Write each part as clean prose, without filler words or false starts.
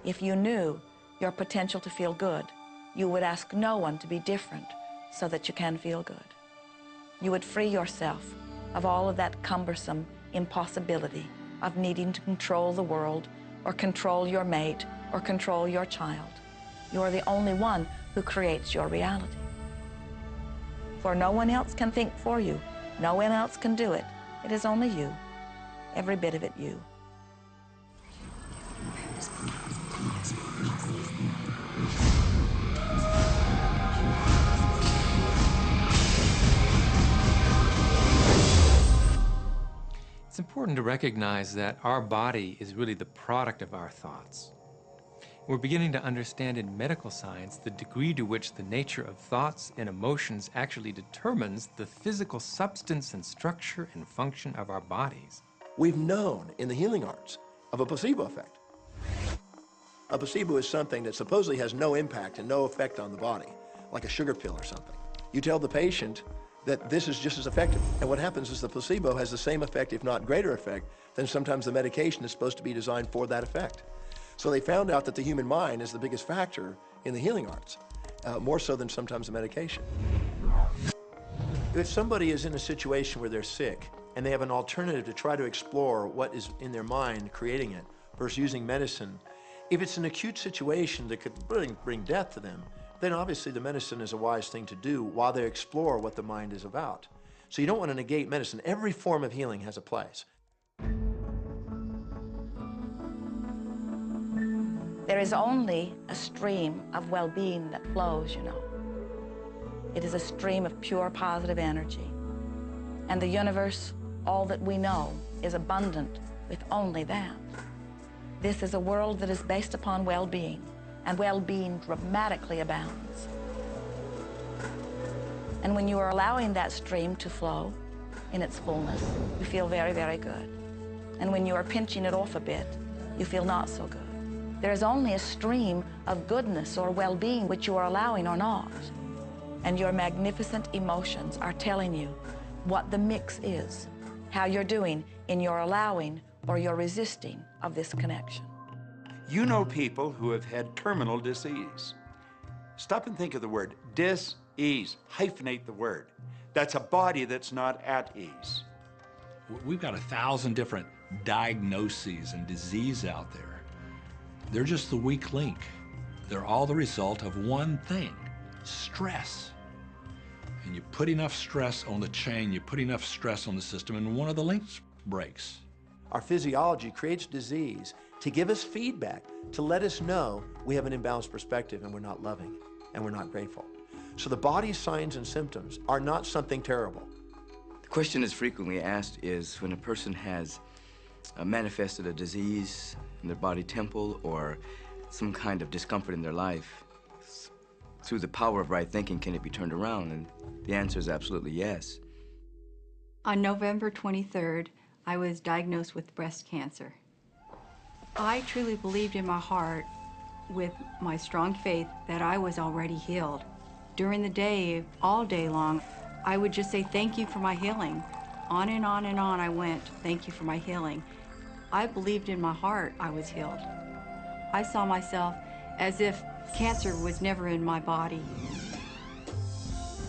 If you knew your potential to feel good, you would ask no one to be different so that you can feel good. You would free yourself of all of that cumbersome impossibility of needing to control the world or control your mate or control your child. You are the only one who creates your reality. For no one else can think for you. No one else can do it. It is only you. Every bit of it you. It's important to recognize that our body is really the product of our thoughts. We're beginning to understand in medical science the degree to which the nature of thoughts and emotions actually determines the physical substance and structure and function of our bodies. We've known in the healing arts of a placebo effect. A placebo is something that supposedly has no impact and no effect on the body, like a sugar pill or something. You tell the patient that this is just as effective, and what happens is the placebo has the same effect, if not greater effect, than sometimes the medication is supposed to be designed for that effect. So they found out that the human mind is the biggest factor in the healing arts, more so than sometimes the medication. If somebody is in a situation where they're sick and they have an alternative to try to explore what is in their mind creating it versus using medicine, if it's an acute situation that could bring death to them, then obviously the medicine is a wise thing to do while they explore what the mind is about. So you don't want to negate medicine. Every form of healing has a place. There is only a stream of well-being that flows, you know. It is a stream of pure positive energy. And the universe, all that we know, is abundant with only that. This is a world that is based upon well-being, and well-being dramatically abounds. And when you are allowing that stream to flow in its fullness, you feel very, very good. And when you are pinching it off a bit, you feel not so good. There is only a stream of goodness or well-being which you are allowing or not. And your magnificent emotions are telling you what the mix is, how you're doing in your allowing or your resisting of this connection. You know people who have had terminal disease. Stop and think of the word dis-ease. Hyphenate the word. That's a body that's not at ease. We've got 1,000 different diagnoses and disease out there. They're just the weak link. They're all the result of one thing, stress. And you put enough stress on the chain, you put enough stress on the system, and one of the links breaks. Our physiology creates disease to give us feedback, to let us know we have an imbalanced perspective and we're not loving and we're not grateful. So the body's signs and symptoms are not something terrible. The question that's frequently asked is when a person has manifested a disease in their body temple or some kind of discomfort in their life, through the power of right thinking, can it be turned around? And the answer is absolutely yes. On November 23rd, I was diagnosed with breast cancer. I truly believed in my heart, with my strong faith, that I was already healed. During the day, all day long, I would just say, thank you for my healing. On and on and on I went, thank you for my healing. I believed in my heart I was healed. I saw myself as if cancer was never in my body.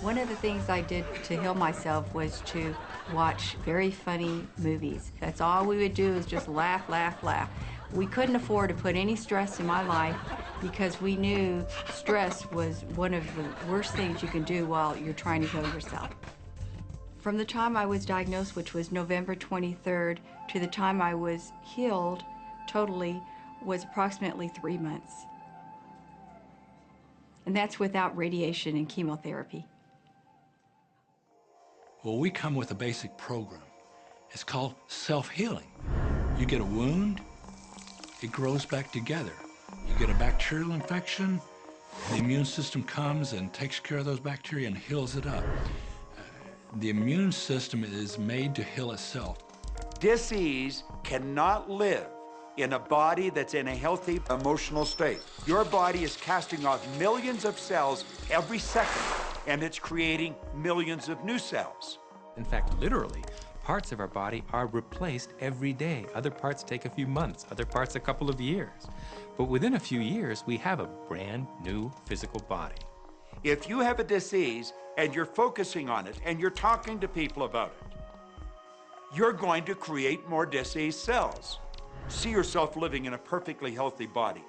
One of the things I did to heal myself was to watch very funny movies. That's all we would do, is just laugh, laugh, laugh. We couldn't afford to put any stress in my life because we knew stress was one of the worst things you can do while you're trying to heal yourself. From the time I was diagnosed, which was November 23rd, to the time I was healed totally was approximately 3 months. And that's without radiation and chemotherapy. Well, we come with a basic program. It's called self-healing. You get a wound, it grows back together. You get a bacterial infection, the immune system comes and takes care of those bacteria and heals it up. The immune system is made to heal itself. Dis-ease cannot live in a body that's in a healthy emotional state. Your body is casting off millions of cells every second, and it's creating millions of new cells. In fact, literally, parts of our body are replaced every day. Other parts take a few months, other parts a couple of years. But within a few years, we have a brand new physical body. If you have a disease and you're focusing on it and you're talking to people about it, you're going to create more diseased cells. See yourself living in a perfectly healthy body.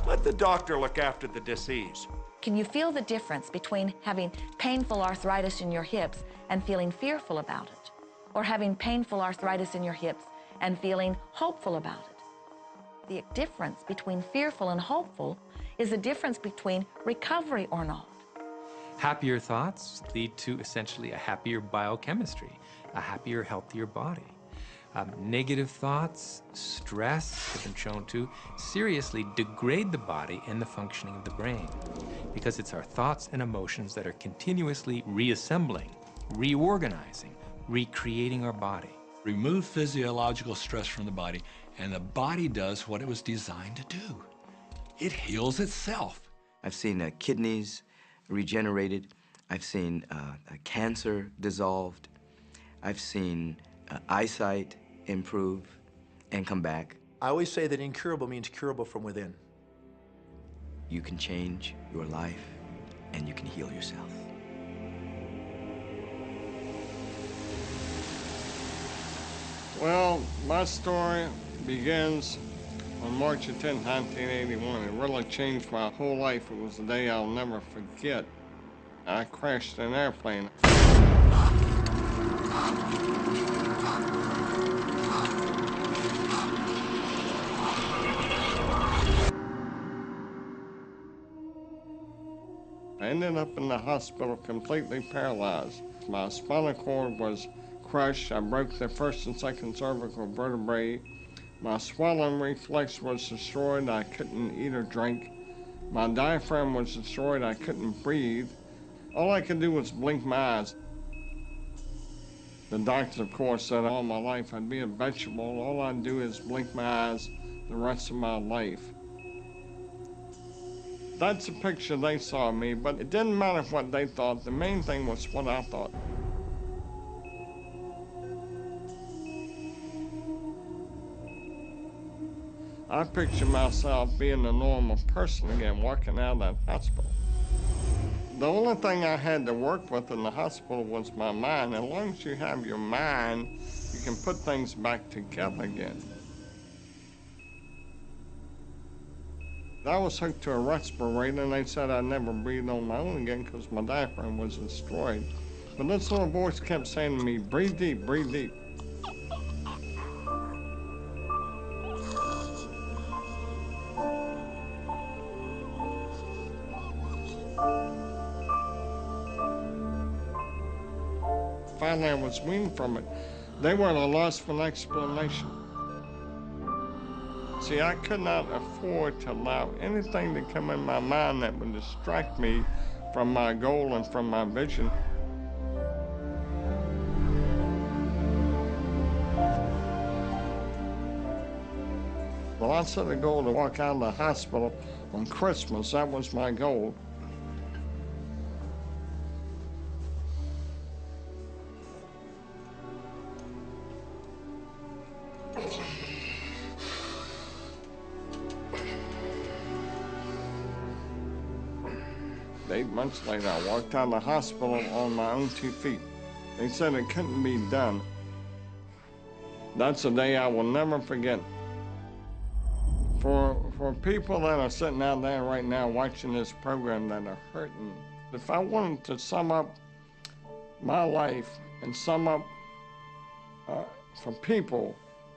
Let the doctor look after the disease. Can you feel the difference between having painful arthritis in your hips and feeling fearful about it, or having painful arthritis in your hips and feeling hopeful about it? The difference between fearful and hopeful is the difference between recovery or not. Happier thoughts lead to essentially a happier biochemistry, a happier, healthier body. Negative thoughts, stress, have been shown to seriously degrade the body and the functioning of the brain, because it's our thoughts and emotions that are continuously reassembling, reorganizing, recreating our body. Remove physiological stress from the body, and the body does what it was designed to do. It heals itself. I've seen kidneys regenerated. I've seen cancer dissolved. I've seen eyesight improve and come back. I always say that incurable means curable from within. You can change your life and you can heal yourself. Well, my story begins on March 10, 1981. It really changed my whole life. It was a day I'll never forget. I crashed an airplane. I ended up in the hospital completely paralyzed. My spinal cord was crushed. I broke the first and second cervical vertebrae. My swallowing reflex was destroyed. I couldn't eat or drink. My diaphragm was destroyed. I couldn't breathe. All I could do was blink my eyes. The doctors, of course, said all my life I'd be a vegetable. All I'd do is blink my eyes the rest of my life. That's the picture they saw of me, but it didn't matter what they thought. The main thing was what I thought. I picture myself being a normal person again, walking out of that hospital. The only thing I had to work with in the hospital was my mind. As long as you have your mind, you can put things back together again. I was hooked to a respirator, and they said I'd never breathe on my own again because my diaphragm was destroyed. But this little voice kept saying to me, breathe deep, breathe deep. Finally, I was weaned from it. They were at a loss for an explanation. See, I could not afford to allow anything to come in my mind that would distract me from my goal and from my vision. Well, I set a goal to walk out of the hospital on Christmas. That was my goal. Eight months later, I walked out of the hospital on my own 2 feet. They said it couldn't be done. That's a day I will never forget. For people that are sitting out there right now watching this program that are hurting, if I wanted to sum up my life and sum up for people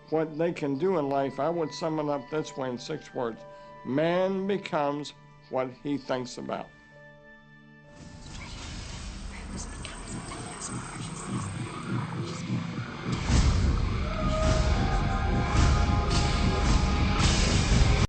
what they can do in life, I would sum it up this way in 6 words. Man becomes what he thinks about.